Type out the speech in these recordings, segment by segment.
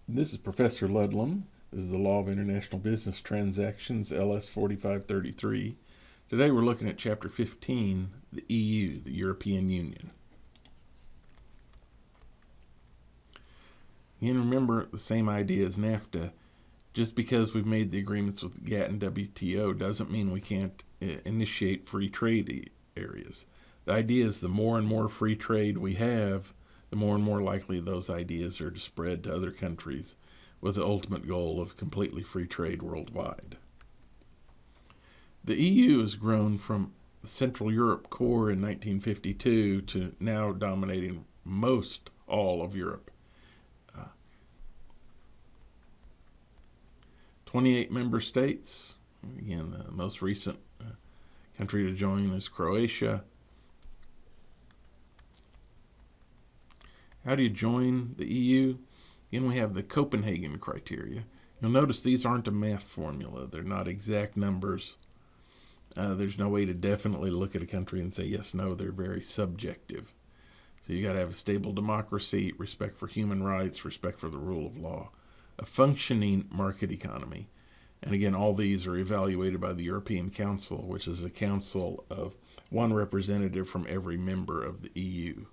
This is Professor Ludlum. This is the Law of International Business Transactions, LS 4533. Today we're looking at Chapter 15, the EU, the European Union. You can remember the same idea as NAFTA. Just because we've made the agreements with GATT and WTO doesn't mean we can't initiate free trade areas. The idea is the more and more free trade we have, the more and more likely those ideas are to spread to other countries with the ultimate goal of completely free trade worldwide. The EU has grown from the Central Europe core in 1952 to now dominating most all of Europe. 28 member states. Again, the most recent country to join is Croatia. How do you join the EU? Again, we have the Copenhagen criteria. You'll notice these aren't a math formula. They're not exact numbers. There's no way to definitely look at a country and say yes, no. They're very subjective. So you got to have a stable democracy, respect for human rights, respect for the rule of law, a functioning market economy. And again, all these are evaluated by the European Council, which is a council of one representative from every member of the EU.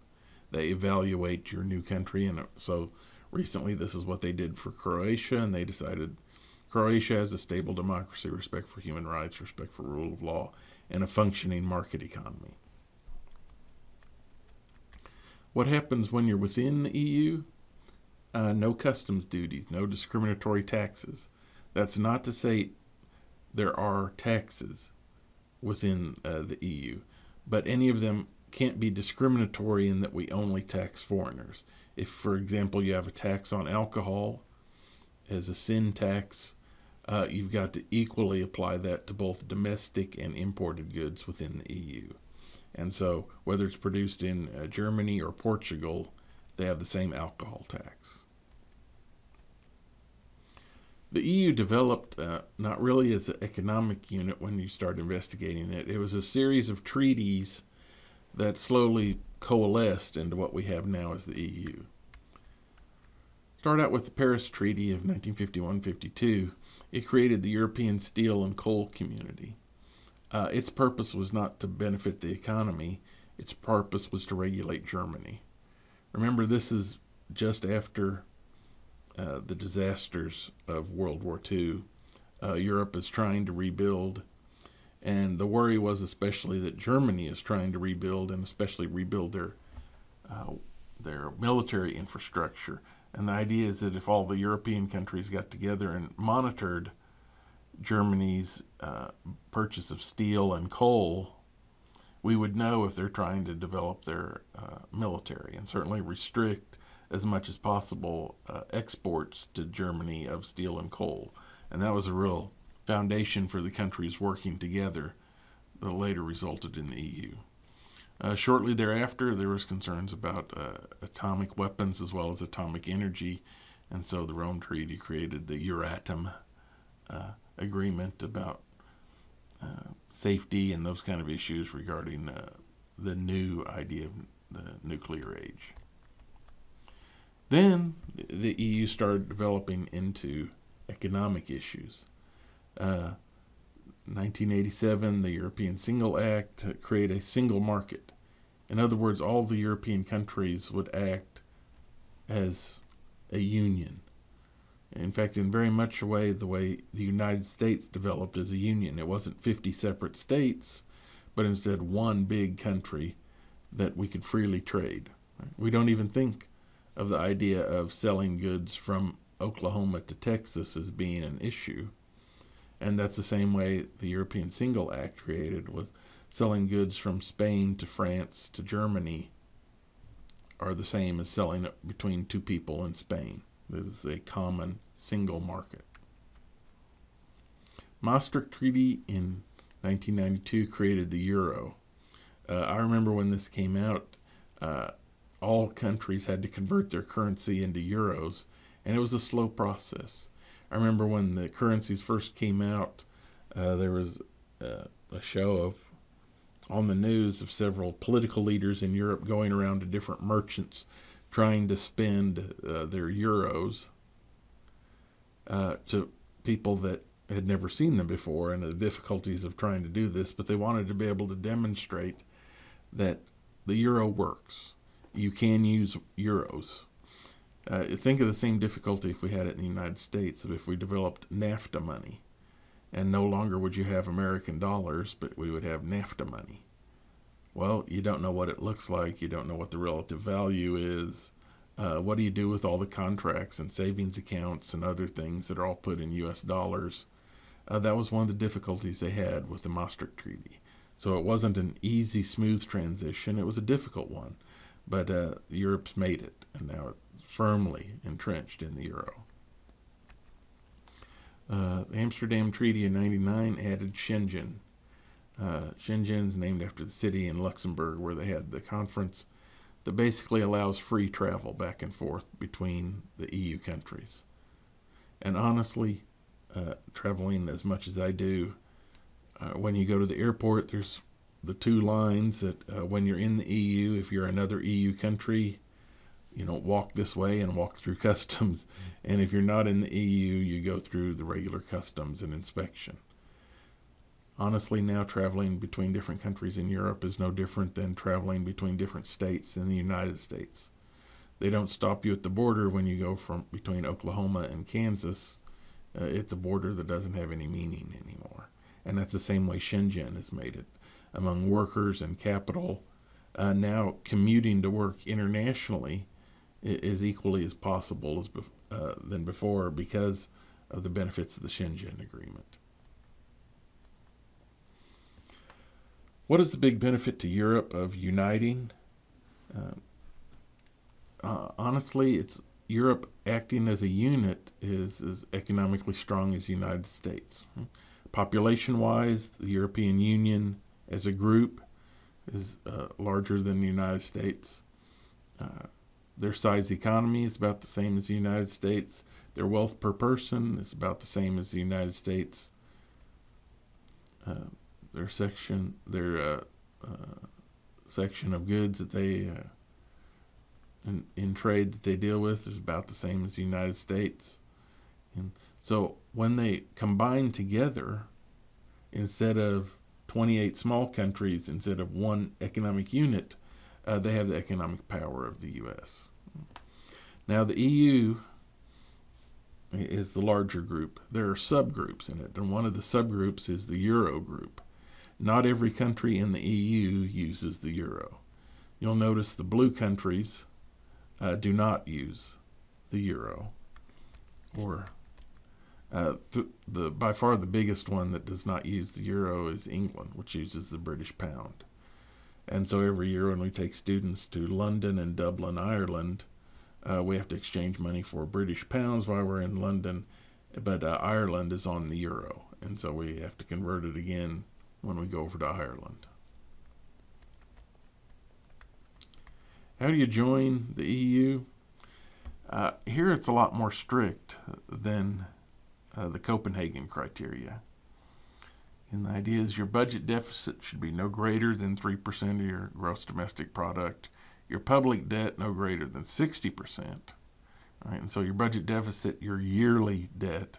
They evaluate your new country, and so recently this is what they did for Croatia, and they decided Croatia has a stable democracy, respect for human rights, respect for rule of law, and a functioning market economy. What happens when you're within the EU? No customs duties, no discriminatory taxes. That's not to say there are taxes within the EU, but any of them can't be discriminatory in that we only tax foreigners. If, for example, you have a tax on alcohol as a sin tax, you've got to equally apply that to both domestic and imported goods within the EU. And so, whether it's produced in Germany or Portugal, they have the same alcohol tax. The EU developed not really as an economic unit when you start investigating it. It was a series of treaties that slowly coalesced into what we have now as the EU. Start out with the Paris Treaty of 1951-52. It created the European Steel and Coal Community. Its purpose was not to benefit the economy. Its purpose was to regulate Germany. Remember, this is just after the disasters of World War II. Europe is trying to rebuild, and the worry was especially that Germany is trying to rebuild, and especially rebuild their military infrastructure. And the idea is that if all the European countries got together and monitored Germany's purchase of steel and coal, we would know if they're trying to develop their military, and certainly restrict as much as possible exports to Germany of steel and coal. And that was a real foundation for the countries working together that later resulted in the EU. Shortly thereafter, there was concerns about atomic weapons as well as atomic energy, and so the Rome Treaty created the Euratom agreement about safety and those kind of issues regarding the new idea of the nuclear age. Then the EU started developing into economic issues. 1987, the European Single Act to create a single market. In other words, all the European countries would act as a union. In fact, in very much the way the United States developed as a union. It wasn't 50 separate states, but instead one big country that we could freely trade. We don't even think of the idea of selling goods from Oklahoma to Texas as being an issue. And that's the same way the European Single Act created, with selling goods from Spain to France to Germany are the same as selling it between two people in Spain. This is a common single market. Maastricht Treaty in 1992 created the euro. I remember when this came out, all countries had to convert their currency into euros, and it was a slow process. I remember when the currencies first came out, there was a show on the news of several political leaders in Europe going around to different merchants trying to spend their euros to people that had never seen them before and the difficulties of trying to do this, but they wanted to be able to demonstrate that the euro works. You can use euros. Think of the same difficulty if we had it in the United States, if we developed NAFTA money. And no longer would you have American dollars, but we would have NAFTA money. Well, you don't know what it looks like. You don't know what the relative value is. What do you do with all the contracts and savings accounts and other things that are all put in U.S. dollars? That was one of the difficulties they had with the Maastricht Treaty. So it wasn't an easy, smooth transition. It was a difficult one. But Europe's made it, and now it's firmly entrenched in the euro. The Amsterdam Treaty in '99 added Schengen. Schengen is named after the city in Luxembourg where they had the conference that basically allows free travel back and forth between the EU countries. And honestly, traveling as much as I do, when you go to the airport, there's the two lines that when you're in the EU, if you're another EU country, walk this way and walk through customs. And if you're not in the EU, you go through the regular customs and inspection. Honestly, now traveling between different countries in Europe is no different than traveling between different states in the United States. They don't stop you at the border when you go from between Oklahoma and Kansas. It's a border that doesn't have any meaning anymore. And that's the same way Schengen has made it. Among workers and capital, now commuting to work internationally is equally as possible as than before because of the benefits of the Schengen Agreement. What is the big benefit to Europe of uniting? Honestly, it's Europe acting as a unit is as economically strong as the United States. Population-wise, the European Union as a group is larger than the United States. Their size economy is about the same as the United States. Their wealth per person is about the same as the United States. Their section of goods that they in trade that they deal with is about the same as the United States. And so when they combine together, instead of 28 small countries, instead of one economic unit, they have the economic power of the U.S. Now the EU is the larger group. There are subgroups in it, and one of the subgroups is the Euro group. Not every country in the EU uses the euro. You'll notice the blue countries do not use the euro. Or by far the biggest one that does not use the euro is England, which uses the British pound. And so every year when we take students to London and Dublin, Ireland, we have to exchange money for British pounds while we're in London, but Ireland is on the euro, and so we have to convert it again when we go over to Ireland. How do you join the EU? Here it's a lot more strict than the Copenhagen criteria. And the idea is your budget deficit should be no greater than 3% of your gross domestic product. Your public debt no greater than 60%. Right? And so your budget deficit, your yearly debt.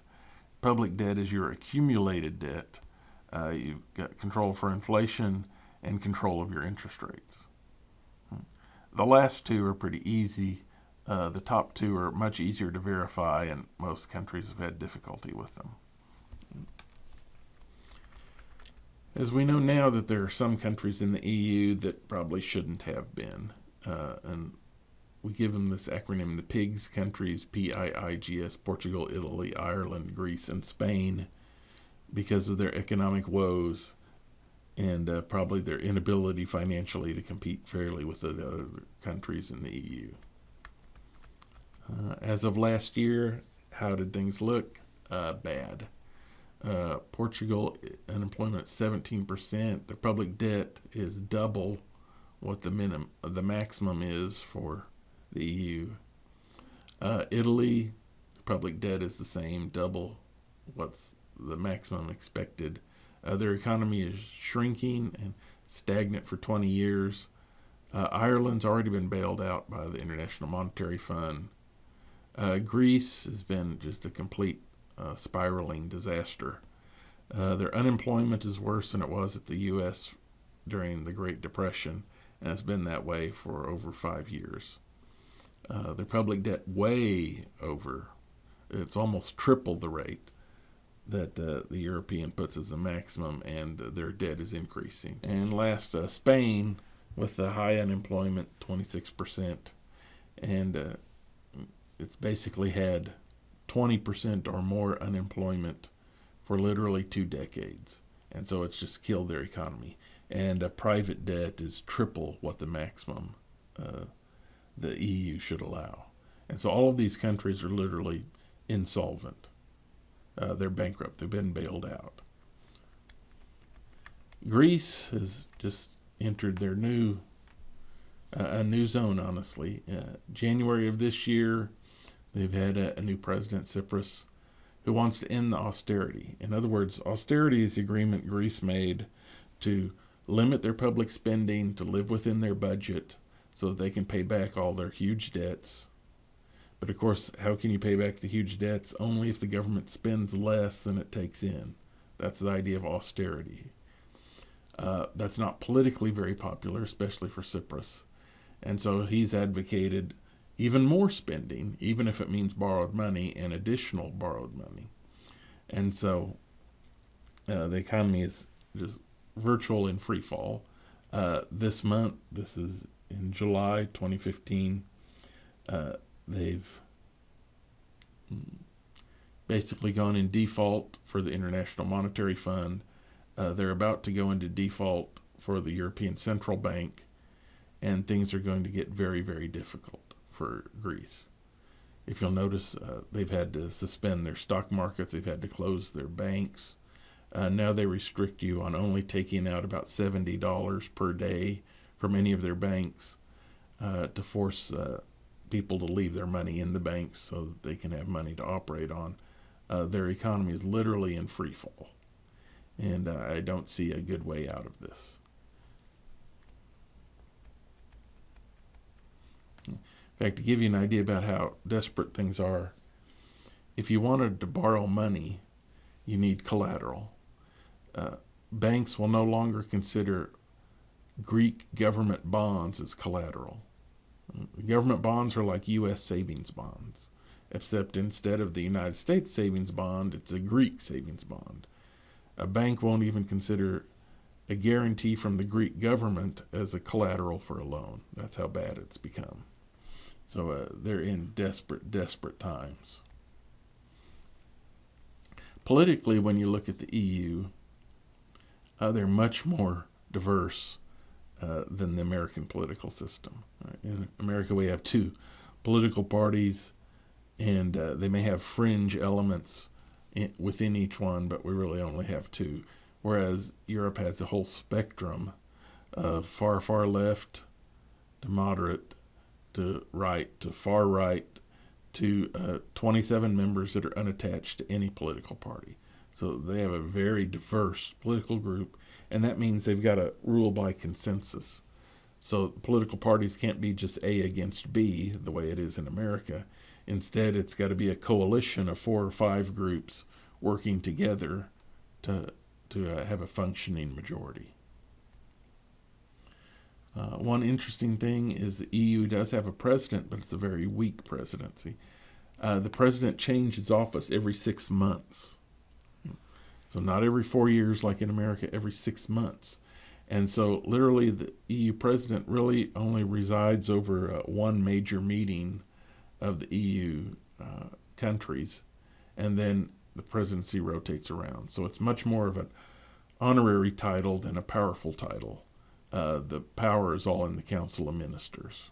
Public debt is your accumulated debt. You've got control for inflation and control of your interest rates. The last two are pretty easy. The top two are much easier to verify, and most countries have had difficulty with them. As we know now that there are some countries in the EU that probably shouldn't have been, and we give them this acronym, the PIGS countries, P-I-I-G-S, Portugal, Italy, Ireland, Greece, and Spain, because of their economic woes and probably their inability financially to compete fairly with the other countries in the EU. As of last year, how did things look? Bad. Portugal, unemployment 17%. Their public debt is double what the maximum is for the EU. Italy, public debt is the same, double what's the maximum expected. Their economy is shrinking and stagnant for 20 years. Ireland's already been bailed out by the International Monetary Fund. Greece has been just a complete spiraling disaster. Their unemployment is worse than it was at the U.S. during the Great Depression, and it's been that way for over 5 years. Their public debt way over. It's almost triple the rate that the European puts as a maximum, and their debt is increasing. And last, Spain, with the high unemployment, 26%, and it's basically had 20% or more unemployment for literally 2 decades. And so it's just killed their economy. And private debt is triple what the maximum the EU should allow. And so all of these countries are literally insolvent. They're bankrupt. They've been bailed out. Greece has just entered their a new zone, honestly. January of this year, they've had a new president, Tsipras, who wants to end the austerity. In other words, austerity is the agreement Greece made to limit their public spending, to live within their budget so that they can pay back all their huge debts. But of course, how can you pay back the huge debts? Only if the government spends less than it takes in. That's the idea of austerity. That's not politically very popular, especially for Tsipras. And so he's advocated even more spending, even if it means borrowed money and additional borrowed money. And so the economy is just virtual in free fall. This month, this is in July 2015, they've basically gone in default for the International Monetary Fund. They're about to go into default for the European Central Bank, and things are going to get very, very difficult for Greece. If you'll notice, they've had to suspend their stock markets, they've had to close their banks. Now they restrict you on only taking out about $70 per day from any of their banks to force people to leave their money in the banks so that they can have money to operate on. Their economy is literally in free fall, and I don't see a good way out of this. In fact, to give you an idea about how desperate things are, if you wanted to borrow money, you need collateral. Banks will no longer consider Greek government bonds as collateral. Government bonds are like U.S. savings bonds, except instead of the United States savings bond, it's a Greek savings bond. A bank won't even consider a guarantee from the Greek government as a collateral for a loan. That's how bad it's become. So they're in desperate, desperate times. Politically, when you look at the EU, they're much more diverse than the American political system. In America, we have 2 political parties, and they may have fringe elements within each one, but we really only have 2. Whereas Europe has the whole spectrum of far, far left to moderate to right to far right to 27 members that are unattached to any political party. So they have a very diverse political group, and that means they've got to rule by consensus. So political parties can't be just A against B the way it is in America. Instead, it's got to be a coalition of 4 or 5 groups working together to have a functioning majority. One interesting thing is the EU does have a president, but it's a very weak presidency. The president changes office every 6 months. So not every 4 years like in America, every 6 months. And so literally the EU president really only resides over one major meeting of the EU countries, and then the presidency rotates around. So it's much more of an honorary title than a powerful title. The power is all in the Council of Ministers.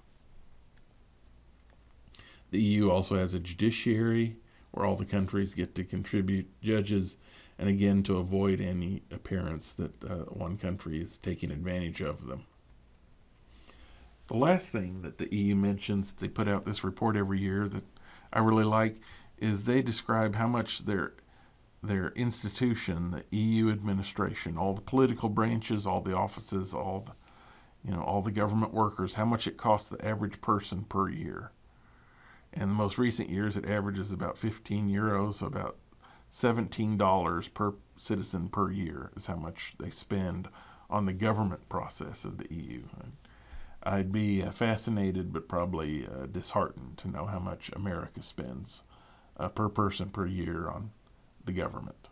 The EU also has a judiciary where all the countries get to contribute judges, and again to avoid any appearance that one country is taking advantage of them. The last thing that the EU mentions, they put out this report every year that I really like, is they describe how much their institution, the EU administration, all the political branches, all the offices, all the government workers, how much it costs the average person per year. And the most recent years, it averages about 15 euros, so about $17 per citizen per year is how much they spend on the government process of the EU. I'd be fascinated but probably disheartened to know how much America spends per person per year on the government.